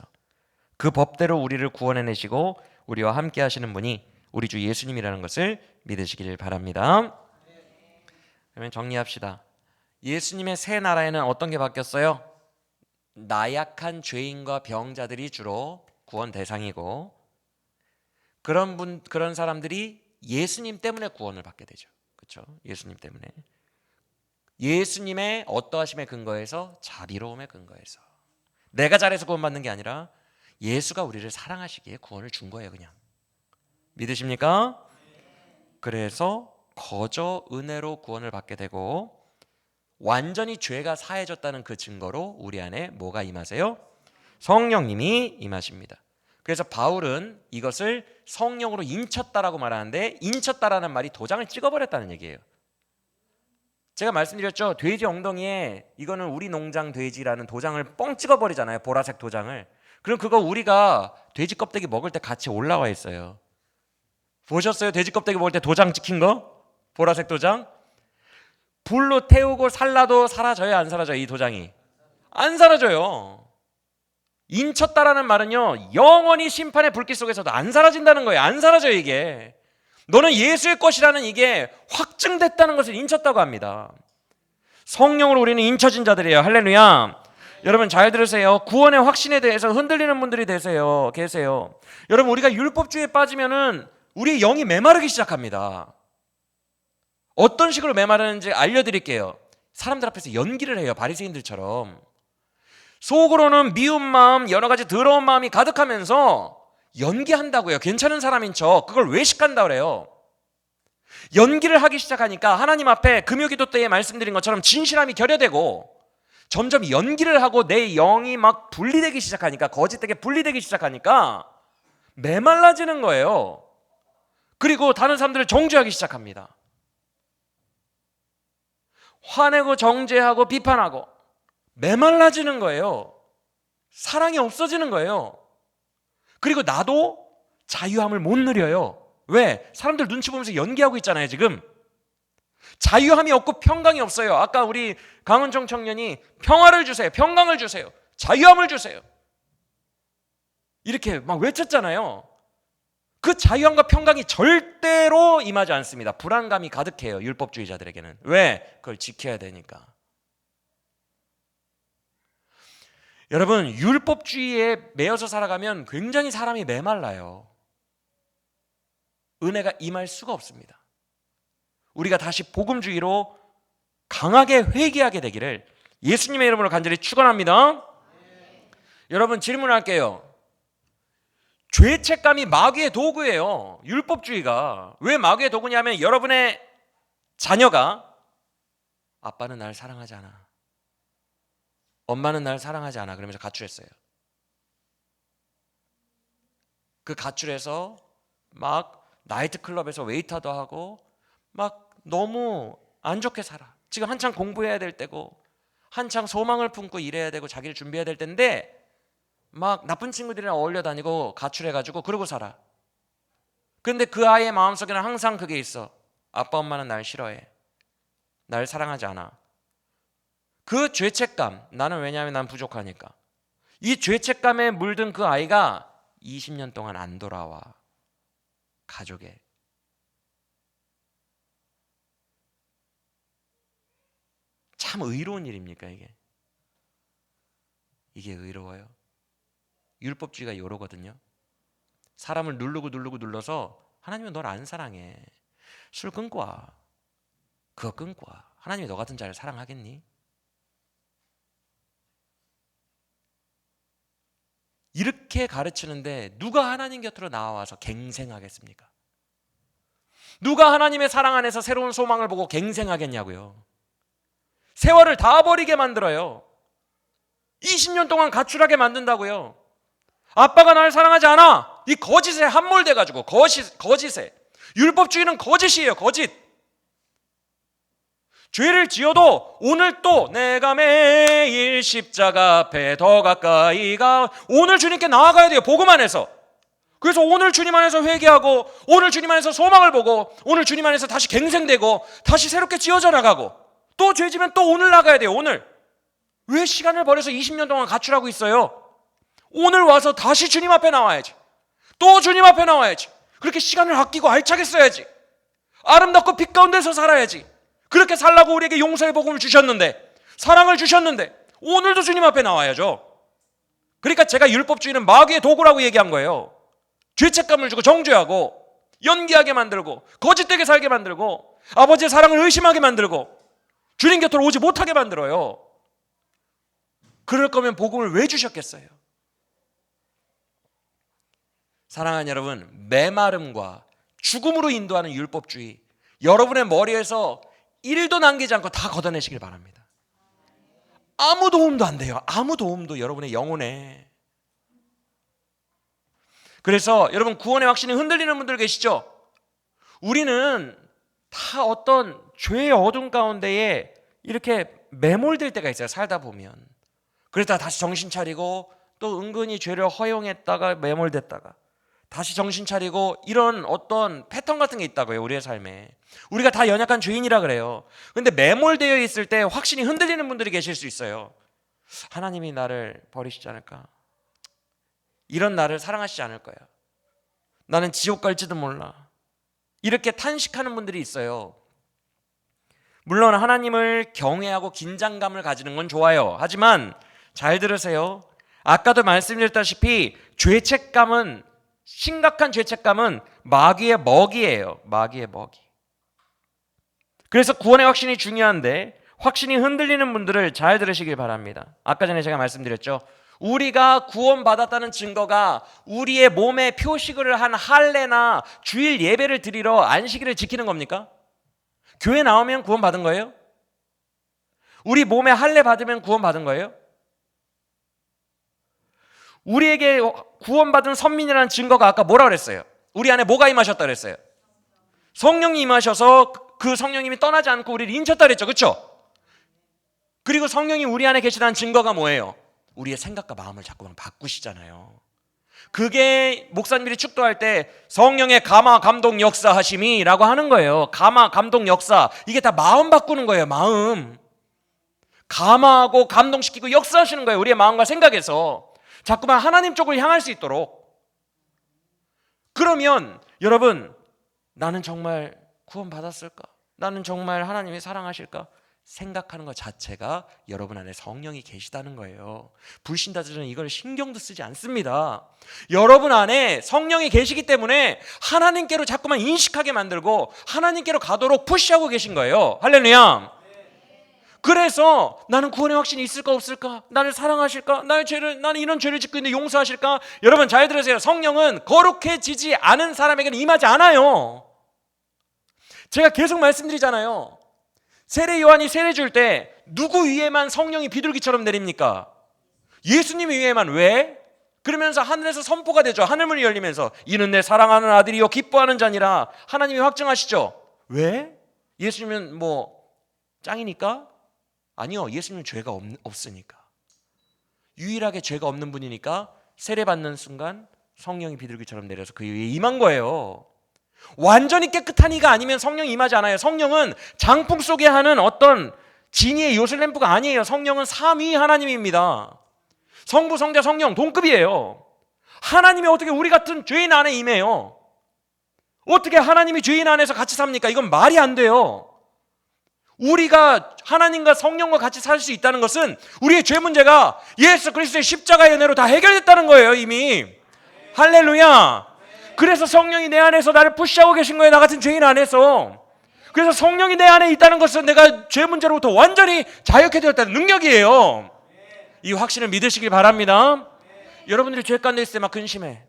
그 법대로 우리를 구원해내시고 우리와 함께 하시는 분이 우리 주 예수님이라는 것을 믿으시길 바랍니다. 그러면 정리합시다. 예수님의 새 나라에는 어떤 게 바뀌었어요? 나약한 죄인과 병자들이 주로 구원 대상이고 그런 사람들이 예수님 때문에 구원을 받게 되죠. 그렇죠? 예수님 때문에. 예수님의 어떠하심의 근거에서, 자비로움의 근거에서. 내가 잘해서 구원받는 게 아니라 예수가 우리를 사랑하시기에 구원을 준 거예요, 그냥. 믿으십니까? 그래서 거저 은혜로 구원을 받게 되고 완전히 죄가 사해졌다는 그 증거로 우리 안에 뭐가 임하세요? 성령님이 임하십니다. 그래서 바울은 이것을 성령으로 인쳤다라고 말하는데, 인쳤다라는 말이 도장을 찍어버렸다는 얘기예요. 제가 말씀드렸죠. 돼지 엉덩이에 이거는 우리 농장 돼지라는 도장을 뻥 찍어버리잖아요. 보라색 도장을. 그럼 그거 우리가 돼지 껍데기 먹을 때 같이 올라와 있어요. 보셨어요? 돼지 껍데기 먹을 때 도장 찍힌 거? 보라색 도장? 불로 태우고 살라도 사라져요, 안 사라져요? 이 도장이 안 사라져요. 인쳤다라는 말은요, 영원히 심판의 불길 속에서도 안 사라진다는 거예요. 안 사라져요. 이게 너는 예수의 것이라는 이게 확증됐다는 것을 인쳤다고 합니다. 성령으로 우리는 인쳐진 자들이에요. 할렐루야. 여러분 잘 들으세요. 구원의 확신에 대해서 흔들리는 분들이 계세요. 여러분, 우리가 율법주의에 빠지면은 우리의 영이 메마르기 시작합니다. 어떤 식으로 메마르는지 알려드릴게요. 사람들 앞에서 연기를 해요. 바리새인들처럼. 속으로는 미운 마음, 여러 가지 더러운 마음이 가득하면서 연기한다고요. 괜찮은 사람인 척. 그걸 외식한다 그래요. 연기를 하기 시작하니까 하나님 앞에 금요기도 때에 말씀드린 것처럼 진실함이 결여되고 점점 연기를 하고 내 영이 막 분리되기 시작하니까, 거짓되게 분리되기 시작하니까 메말라지는 거예요. 그리고 다른 사람들을 정죄하기 시작합니다. 화내고 정죄하고 비판하고 메말라지는 거예요. 사랑이 없어지는 거예요. 그리고 나도 자유함을 못 누려요. 왜? 사람들 눈치 보면서 연기하고 있잖아요, 지금. 자유함이 없고 평강이 없어요. 아까 우리 강은정 청년이 평화를 주세요, 평강을 주세요, 자유함을 주세요, 이렇게 막 외쳤잖아요. 그 자유함과 평강이 절대로 임하지 않습니다. 불안감이 가득해요, 율법주의자들에게는. 왜? 그걸 지켜야 되니까. 여러분, 율법주의에 매여서 살아가면 굉장히 사람이 메말라요. 은혜가 임할 수가 없습니다. 우리가 다시 복음주의로 강하게 회개하게 되기를 예수님의 이름으로 간절히 축원합니다. 여러분, 질문할게요. 죄책감이 마귀의 도구예요. 율법주의가. 왜 마귀의 도구냐면, 여러분의 자녀가 아빠는 날 사랑하지 않아, 엄마는 날 사랑하지 않아, 그러면서 가출했어요. 그 가출해서 막 나이트클럽에서 웨이터도 하고 막 너무 안 좋게 살아. 지금 한창 공부해야 될 때고 한창 소망을 품고 일해야 되고 자기를 준비해야 될 때인데 막 나쁜 친구들이랑 어울려 다니고 가출해가지고 그러고 살아. 그런데 그 아이의 마음속에는 항상 그게 있어. 아빠 엄마는 날 싫어해, 날 사랑하지 않아. 그 죄책감, 나는, 왜냐하면 난 부족하니까. 이 죄책감에 물든 그 아이가 20년 동안 안 돌아와, 가족에. 참 의로운 일입니까 이게? 이게 의로워요? 율법주의가 이러거든요. 사람을 눌러서 하나님은 널 안 사랑해, 술 끊고 와, 그거 끊고 와, 하나님이 너 같은 자를 사랑하겠니? 이렇게 가르치는데 누가 하나님 곁으로 나와서 갱생하겠습니까? 누가 하나님의 사랑 안에서 새로운 소망을 보고 갱생하겠냐고요. 세월을 다 버리게 만들어요. 20년 동안 가출하게 만든다고요. 아빠가 날 사랑하지 않아, 이 거짓에 함몰돼가지고, 거짓에. 율법주의는 거짓이에요, 거짓. 죄를 지어도 오늘 또 내가 매일 십자가 앞에 더 가까이 가, 오늘 주님께 나아가야 돼요, 복음 안에서. 그래서 오늘 주님 안에서 회개하고, 오늘 주님 안에서 소망을 보고, 오늘 주님 안에서 다시 갱생되고, 다시 새롭게 지어져 나가고, 또 죄지면 또 오늘 나가야 돼요, 오늘. 왜 시간을 버려서 20년 동안 가출하고 있어요? 오늘 와서 다시 주님 앞에 나와야지. 또 주님 앞에 나와야지. 그렇게 시간을 아끼고 알차게 써야지. 아름답고 빛 가운데서 살아야지. 그렇게 살라고 우리에게 용서의 복음을 주셨는데, 사랑을 주셨는데, 오늘도 주님 앞에 나와야죠. 그러니까 제가 율법주의는 마귀의 도구라고 얘기한 거예요. 죄책감을 주고 정죄하고 연기하게 만들고 거짓되게 살게 만들고 아버지의 사랑을 의심하게 만들고 주님 곁으로 오지 못하게 만들어요. 그럴 거면 복음을 왜 주셨겠어요? 사랑하는 여러분, 메마름과 죽음으로 인도하는 율법주의, 여러분의 머리에서 1도 남기지 않고 다 걷어내시길 바랍니다. 아무 도움도 안 돼요. 아무 도움도 여러분의 영혼에. 그래서 여러분, 구원의 확신이 흔들리는 분들 계시죠? 우리는 다 어떤 죄의 어둠 가운데에 이렇게 매몰될 때가 있어요, 살다 보면. 그러다 다시 정신 차리고 또 은근히 죄를 허용했다가 매몰됐다가 다시 정신 차리고, 이런 어떤 패턴 같은 게 있다고요, 우리의 삶에. 우리가 다 연약한 죄인이라 그래요. 근데 매몰되어 있을 때 확신이 흔들리는 분들이 계실 수 있어요. 하나님이 나를 버리시지 않을까? 이런 나를 사랑하시지 않을 거야. 나는 지옥 갈지도 몰라. 이렇게 탄식하는 분들이 있어요. 물론 하나님을 경외하고 긴장감을 가지는 건 좋아요. 하지만 잘 들으세요. 아까도 말씀드렸다시피 죄책감은, 심각한 죄책감은 마귀의 먹이에요. 마귀의 먹이. 그래서 구원의 확신이 중요한데, 확신이 흔들리는 분들을 잘 들으시길 바랍니다. 아까 전에 제가 말씀드렸죠. 우리가 구원받았다는 증거가 우리의 몸에 표식을 한 할례나 주일 예배를 드리러 안식일을 지키는 겁니까? 교회 나오면 구원받은 거예요? 우리 몸에 할례 받으면 구원 받은 거예요? 우리에게 구원받은 선민이라는 증거가 아까 뭐라 그랬어요? 우리 안에 뭐가 임하셨다 그랬어요? 성령이 임하셔서 그 성령님이 떠나지 않고 우리를 인쳤다 그랬죠. 그렇죠? 그리고 성령이 우리 안에 계시다는 증거가 뭐예요? 우리의 생각과 마음을 자꾸만 바꾸시잖아요. 그게 목사님들이 축도할 때 성령의 감화 감동 역사하심이라고 하는 거예요. 감화 감동 역사, 이게 다 마음 바꾸는 거예요. 마음 감화하고 감동시키고 역사하시는 거예요. 우리의 마음과 생각에서 자꾸만 하나님 쪽으로 향할 수 있도록. 그러면 여러분, 나는 정말 구원받았을까? 나는 정말 하나님이 사랑하실까? 생각하는 것 자체가 여러분 안에 성령이 계시다는 거예요. 불신자들은 이걸 신경도 쓰지 않습니다. 여러분 안에 성령이 계시기 때문에 하나님께로 자꾸만 인식하게 만들고 하나님께로 가도록 푸시하고 계신 거예요. 할렐루야. 그래서 나는 구원의 확신이 있을까 없을까? 나를 사랑하실까? 나는 이런 죄를 짓고 있는데 용서하실까? 여러분 잘 들으세요. 성령은 거룩해지지 않은 사람에게는 임하지 않아요. 제가 계속 말씀드리잖아요. 세례 요한이 세례 줄 때 누구 위에만 성령이 비둘기처럼 내립니까? 예수님 위에만. 왜? 그러면서 하늘에서 선포가 되죠. 하늘문이 열리면서 이는 내 사랑하는 아들이요 기뻐하는 자니라 하나님이 확증하시죠. 왜? 예수님은 뭐 짱이니까? 아니요, 예수님은 죄가 없으니까. 유일하게 죄가 없는 분이니까 세례 받는 순간 성령이 비둘기처럼 내려서 그 위에 임한 거예요. 완전히 깨끗한 이가 아니면 성령이 임하지 않아요. 성령은 장풍 속에 하는 어떤 진이의 요술램프가 아니에요. 성령은 삼위 하나님입니다. 성부, 성자, 성령 동급이에요. 하나님이 어떻게 우리 같은 죄인 안에 임해요? 어떻게 하나님이 죄인 안에서 같이 삽니까? 이건 말이 안 돼요. 우리가 하나님과 성령과 같이 살 수 있다는 것은 우리의 죄 문제가 예수 그리스도의 십자가의 은혜로 다 해결됐다는 거예요. 이미. 할렐루야. 그래서 성령이 내 안에서 나를 푸시하고 계신 거예요. 나 같은 죄인 안에서. 그래서 성령이 내 안에 있다는 것은 내가 죄 문제로부터 완전히 자유케 되었다는 능력이에요. 이 확신을 믿으시길 바랍니다. 여러분들이 죄 가운데 있을 때 막 근심해.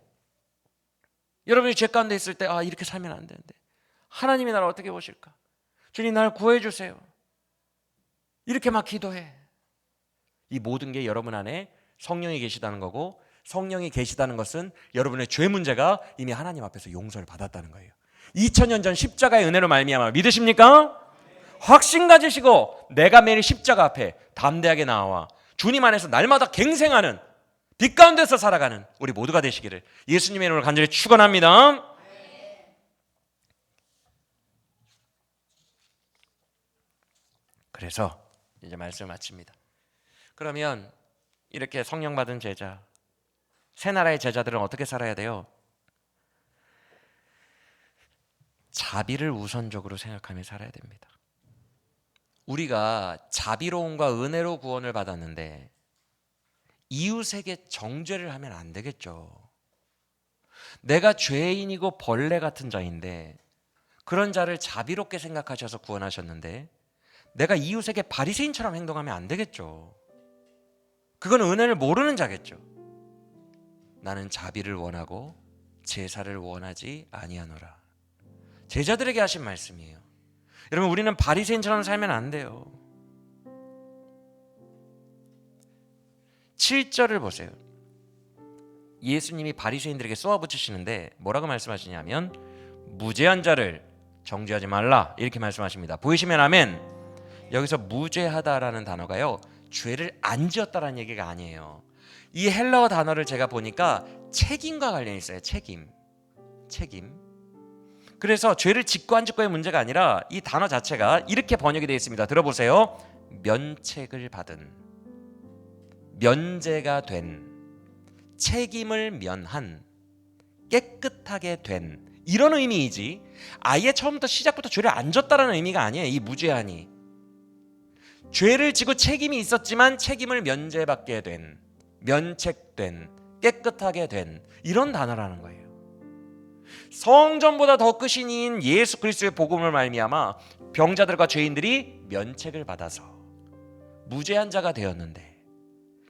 여러분이 죄 가운데 있을 때 이렇게 살면 안 되는데 하나님이 나를 어떻게 보실까? 주님 나를 구해 주세요. 이렇게 막 기도해. 이 모든 게 여러분 안에 성령이 계시다는 거고, 성령이 계시다는 것은 여러분의 죄 문제가 이미 하나님 앞에서 용서를 받았다는 거예요. 2000년 전 십자가의 은혜로 말미암아 믿으십니까? 확신 가지시고 내가 매일 십자가 앞에 담대하게 나와 주님 안에서 날마다 갱생하는 빛 가운데서 살아가는 우리 모두가 되시기를 예수님의 이름으로 간절히 축원합니다. 그래서 이제 말씀을 마칩니다. 그러면 이렇게 성령 받은 제자, 새 나라의 제자들은 어떻게 살아야 돼요? 자비를 우선적으로 생각하며 살아야 됩니다. 우리가 자비로움과 은혜로 구원을 받았는데 이웃에게 정죄를 하면 안 되겠죠. 내가 죄인이고 벌레 같은 자인데 그런 자를 자비롭게 생각하셔서 구원하셨는데 내가 이웃에게 바리새인처럼 행동하면 안 되겠죠. 그건 은혜를 모르는 자겠죠. 나는 자비를 원하고 제사를 원하지 아니하노라. 제자들에게 하신 말씀이에요. 여러분, 우리는 바리새인처럼 살면 안 돼요. 7절을 보세요. 예수님이 바리새인들에게 쏘아붙이시는데 뭐라고 말씀하시냐면 무죄한 자를 정죄하지 말라 이렇게 말씀하십니다. 보이시면 아멘. 여기서 무죄하다라는 단어가요, 죄를 안 지었다라는 얘기가 아니에요. 이 헬라어 단어를 제가 보니까 책임과 관련이 있어요. 책임. 그래서 죄를 짓고 안 짓고의 문제가 아니라 이 단어 자체가 이렇게 번역이 되어 있습니다. 들어보세요. 면책을 받은, 면제가 된, 책임을 면한, 깨끗하게 된, 이런 의미이지 아예 처음부터 시작부터 죄를 안 졌다라는 의미가 아니에요. 이 무죄하니 죄를 지고 책임이 있었지만 책임을 면제받게 된, 면책된, 깨끗하게 된, 이런 단어라는 거예요. 성전보다 더 크신 이인 예수 그리스도의 복음을 말미암아 병자들과 죄인들이 면책을 받아서 무죄한 자가 되었는데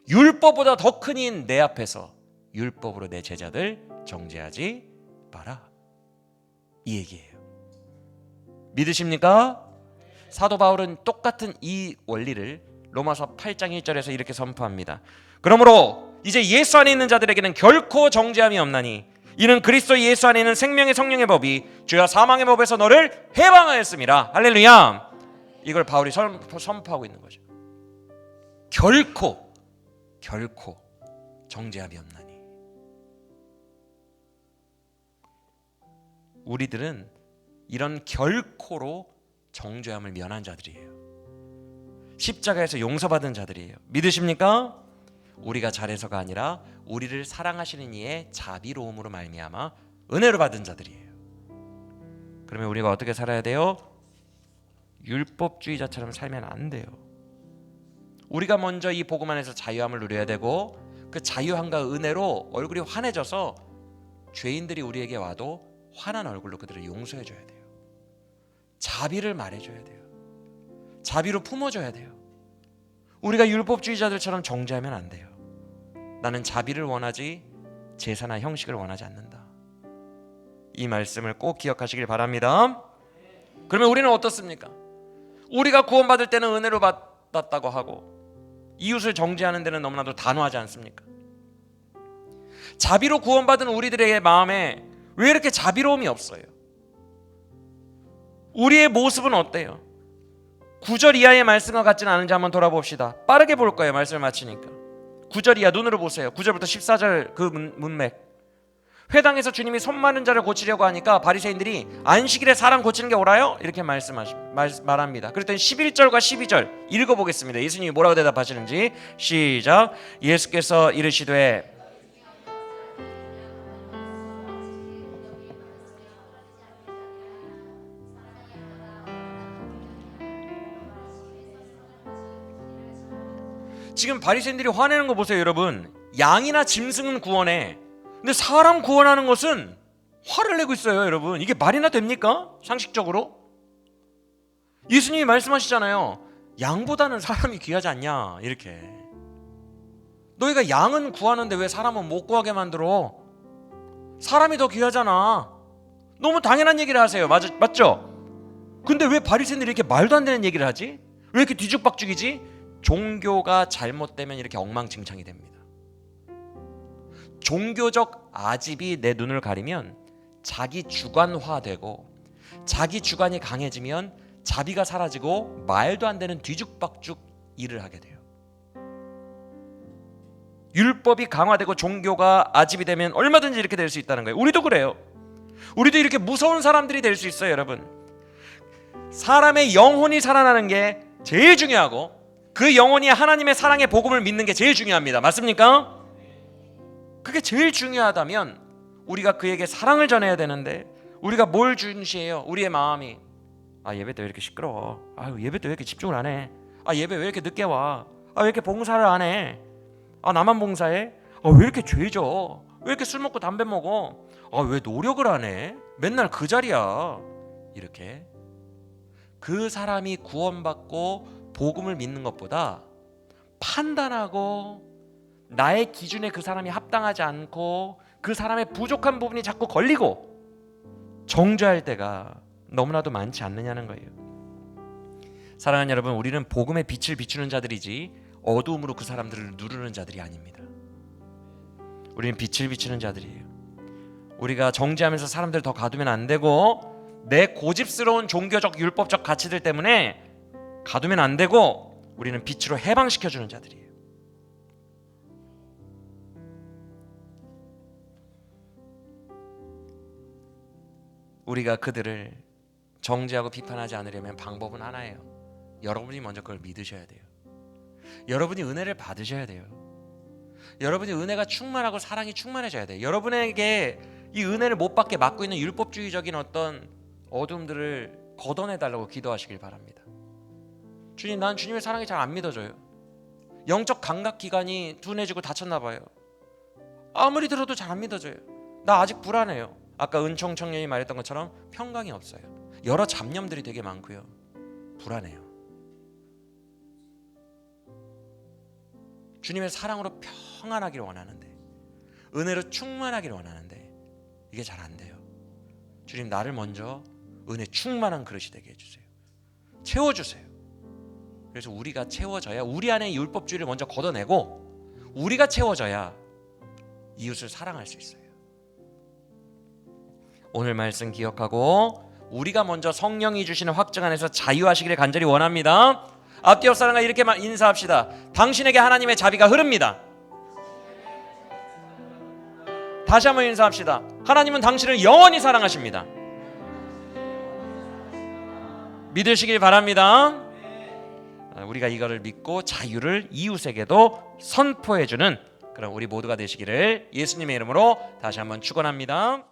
율법보다 더 큰 이인 내 앞에서 율법으로 내 제자들 정죄하지 마라, 이 얘기예요. 믿으십니까? 사도 바울은 똑같은 이 원리를 로마서 8장 1절에서 이렇게 선포합니다. 그러므로 이제 예수 안에 있는 자들에게는 결코 정죄함이 없나니 이는 그리스도 예수 안에 있는 생명의 성령의 법이 죄와 사망의 법에서 너를 해방하였음이라. 할렐루야. 이걸 바울이 선포하고 있는 거죠. 결코 정죄함이 없나니. 우리들은 이런 결코로 정죄함을 면한 자들이에요. 십자가에서 용서받은 자들이에요. 믿으십니까? 우리가 잘해서가 아니라 우리를 사랑하시는 이의 자비로움으로 말미암아 은혜로 받은 자들이에요. 그러면 우리가 어떻게 살아야 돼요? 율법주의자처럼 살면 안 돼요. 우리가 먼저 이 복음 안에서 자유함을 누려야 되고, 그 자유함과 은혜로 얼굴이 환해져서 죄인들이 우리에게 와도 환한 얼굴로 그들을 용서해 줘야 돼요. 자비를 말해줘야 돼요. 자비로 품어줘야 돼요. 우리가 율법주의자들처럼 정죄하면 안 돼요. 나는 자비를 원하지 제사나 형식을 원하지 않는다. 이 말씀을 꼭 기억하시길 바랍니다. 그러면 우리는 어떻습니까? 우리가 구원받을 때는 은혜로 받았다고 하고 이웃을 정죄하는 데는 너무나도 단호하지 않습니까? 자비로 구원받은 우리들의 마음에 왜 이렇게 자비로움이 없어요? 우리의 모습은 어때요? 9절 이하의 말씀과 같지는 않은지 한번 돌아봅시다. 빠르게 볼 거예요. 말씀을 마치니까. 9절 이하 눈으로 보세요. 9절부터 14절 그 문맥. 회당에서 주님이 손 마른 자를 고치려고 하니까 바리새인들이 안식일에 사람 고치는 게 옳아요? 이렇게 말합니다. 그랬더니 11절과 12절 읽어보겠습니다. 예수님이 뭐라고 대답하시는지. 시작. 예수께서 이르시되 지금 바리새인들이 화내는 거 보세요, 여러분. 양이나 짐승은 구원해. 근데 사람 구원하는 것은 화를 내고 있어요, 여러분. 이게 말이나 됩니까? 상식적으로? 예수님이 말씀하시잖아요. 양보다는 사람이 귀하지 않냐, 이렇게. 너희가 양은 구하는데 왜 사람은 못 구하게 만들어? 사람이 더 귀하잖아. 너무 당연한 얘기를 하세요. 맞죠? 근데 왜 바리새인들이 이렇게 말도 안 되는 얘기를 하지? 왜 이렇게 뒤죽박죽이지? 종교가 잘못되면 이렇게 엉망진창이 됩니다. 종교적 아집이 내 눈을 가리면 자기 주관화되고, 자기 주관이 강해지면 자비가 사라지고 말도 안 되는 뒤죽박죽 일을 하게 돼요. 율법이 강화되고 종교가 아집이 되면 얼마든지 이렇게 될 수 있다는 거예요. 우리도 그래요. 우리도 이렇게 무서운 사람들이 될 수 있어요, 여러분. 사람의 영혼이 살아나는 게 제일 중요하고, 그 영혼이 하나님의 사랑의 복음을 믿는 게 제일 중요합니다. 맞습니까? 그게 제일 중요하다면 우리가 그에게 사랑을 전해야 되는데, 우리가 뭘 중시해요? 우리의 마음이 예배 때 왜 이렇게 시끄러워? 예배 때 왜 이렇게 집중을 안 해? 예배 왜 이렇게 늦게 와? 왜 이렇게 봉사를 안 해? 나만 봉사해? 왜 이렇게 죄져? 왜 이렇게 술 먹고 담배 먹어? 왜 노력을 안 해? 맨날 그 자리야. 이렇게 그 사람이 구원받고 복음을 믿는 것보다 판단하고 나의 기준에 그 사람이 합당하지 않고 그 사람의 부족한 부분이 자꾸 걸리고 정죄할 때가 너무나도 많지 않느냐는 거예요. 사랑하는 여러분, 우리는 복음의 빛을 비추는 자들이지 어두움으로 그 사람들을 누르는 자들이 아닙니다. 우리는 빛을 비추는 자들이에요. 우리가 정죄하면서 사람들을 더 가두면 안 되고, 내 고집스러운 종교적 율법적 가치들 때문에 가두면 안 되고, 우리는 빛으로 해방시켜주는 자들이에요. 우리가 그들을 정죄하고 비판하지 않으려면 방법은 하나예요. 여러분이 먼저 그걸 믿으셔야 돼요. 여러분이 은혜를 받으셔야 돼요. 여러분이 은혜가 충만하고 사랑이 충만해져야 돼요. 여러분에게 이 은혜를 못 받게 막고 있는 율법주의적인 어떤 어둠들을 걷어내달라고 기도하시길 바랍니다. 주님, 난 주님의 사랑이 잘 안 믿어져요. 영적 감각기관이 둔해지고 다쳤나 봐요. 아무리 들어도 잘 안 믿어져요. 나 아직 불안해요. 아까 은총 청년이 말했던 것처럼 평강이 없어요. 여러 잡념들이 되게 많고요. 불안해요. 주님의 사랑으로 평안하기를 원하는데, 은혜로 충만하기를 원하는데 이게 잘 안 돼요. 주님, 나를 먼저 은혜 충만한 그릇이 되게 해주세요. 채워주세요. 그래서 우리가 채워져야, 우리 안에 율법주의를 먼저 걷어내고 우리가 채워져야 이웃을 사랑할 수 있어요. 오늘 말씀 기억하고 우리가 먼저 성령이 주시는 확증 안에서 자유하시기를 간절히 원합니다. 앞뒤 옆 사람과 이렇게 인사합시다. 당신에게 하나님의 자비가 흐릅니다. 다시 한번 인사합시다. 하나님은 당신을 영원히 사랑하십니다. 믿으시길 바랍니다. 우리가 이거를 믿고 자유를 이웃에게도 선포해주는 그런 우리 모두가 되시기를 예수님의 이름으로 다시 한번 축원합니다.